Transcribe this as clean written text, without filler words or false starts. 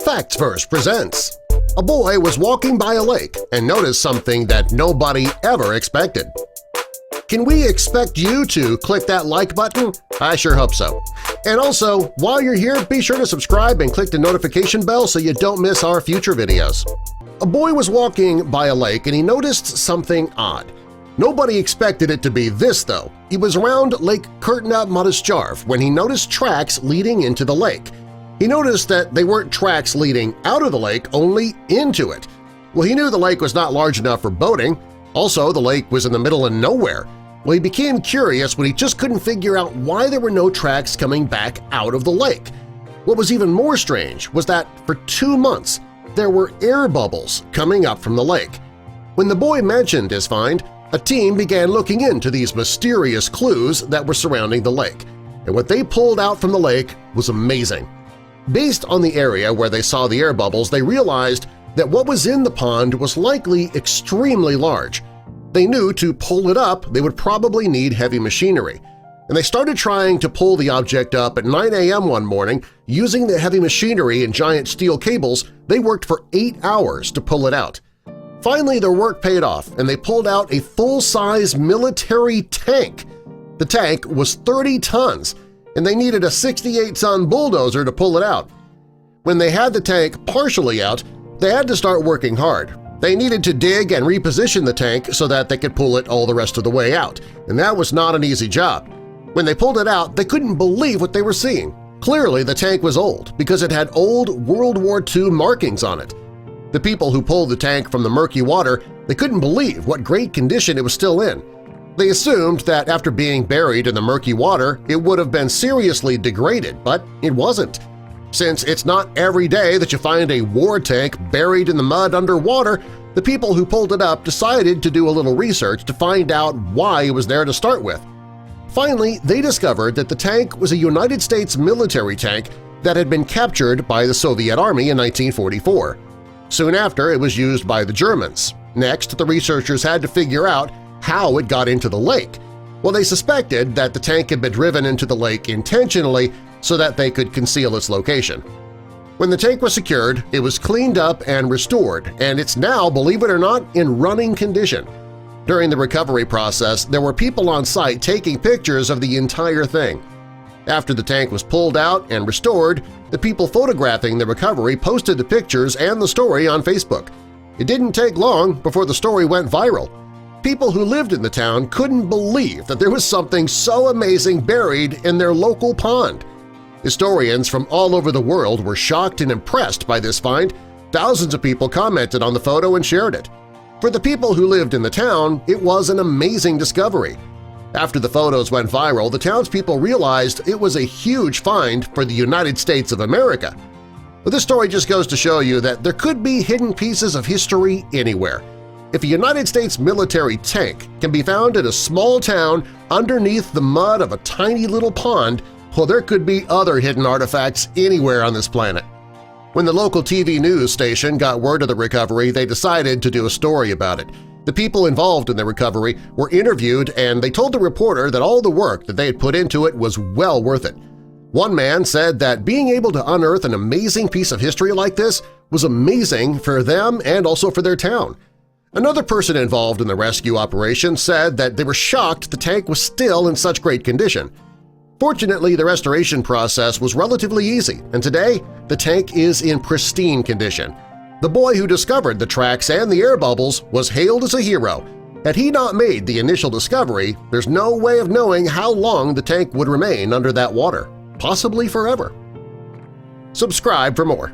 Facts Verse presents. A boy was walking by a lake and noticed something that nobody ever expected. Can we expect you to click that like button? I sure hope so. And also, while you're here, be sure to subscribe and click the notification bell so you don't miss our future videos. A boy was walking by a lake and he noticed something odd. Nobody expected it to be this, though. He was around Lake Kurtna Motoscharv when he noticed tracks leading into the lake. He noticed that they weren't tracks leading out of the lake, only into it. Well, he knew the lake was not large enough for boating. Also, the lake was in the middle of nowhere. Well, he became curious when he just couldn't figure out why there were no tracks coming back out of the lake. What was even more strange was that for 2 months there were air bubbles coming up from the lake. When the boy mentioned his find, a team began looking into these mysterious clues that were surrounding the lake, and what they pulled out from the lake was amazing. Based on the area where they saw the air bubbles, they realized that what was in the pond was likely extremely large. They knew to pull it up they would probably need heavy machinery, and they started trying to pull the object up at 9 a.m. one morning using the heavy machinery and giant steel cables. They worked for 8 hours to pull it out. Finally, their work paid off, and they pulled out a full-size military tank. The tank was 30 tons, and they needed a 68-ton bulldozer to pull it out. When they had the tank partially out, they had to start working hard. They needed to dig and reposition the tank so that they could pull it all the rest of the way out, and that was not an easy job. When they pulled it out, they couldn't believe what they were seeing. Clearly, the tank was old because it had old World War II markings on it. The people who pulled the tank from the murky water, they couldn't believe what great condition it was still in. They assumed that after being buried in the murky water, it would have been seriously degraded, but it wasn't. Since it's not every day that you find a war tank buried in the mud underwater, the people who pulled it up decided to do a little research to find out why it was there to start with. Finally, they discovered that the tank was a United States military tank that had been captured by the Soviet Army in 1944. Soon after, it was used by the Germans. Next, the researchers had to figure out how it got into the lake. Well, they suspected that the tank had been driven into the lake intentionally so that they could conceal its location. When the tank was secured, it was cleaned up and restored, and it's now, believe it or not, in running condition. During the recovery process, there were people on site taking pictures of the entire thing. After the tank was pulled out and restored, the people photographing the recovery posted the pictures and the story on Facebook. It didn't take long before the story went viral. People who lived in the town couldn't believe that there was something so amazing buried in their local pond. Historians from all over the world were shocked and impressed by this find. Thousands of people commented on the photo and shared it. For the people who lived in the town, it was an amazing discovery. After the photos went viral, the townspeople realized it was a huge find for the United States of America. But this story just goes to show you that there could be hidden pieces of history anywhere. If a United States military tank can be found in a small town underneath the mud of a tiny little pond, well, there could be other hidden artifacts anywhere on this planet. When the local TV news station got word of the recovery, they decided to do a story about it. The people involved in the recovery were interviewed, and they told the reporter that all the work that they had put into it was well worth it. One man said that being able to unearth an amazing piece of history like this was amazing for them and also for their town. Another person involved in the rescue operation said that they were shocked the tank was still in such great condition. Fortunately, the restoration process was relatively easy, and today the tank is in pristine condition. The boy who discovered the tracks and the air bubbles was hailed as a hero. Had he not made the initial discovery, there's no way of knowing how long the tank would remain under that water, possibly forever. Subscribe for more.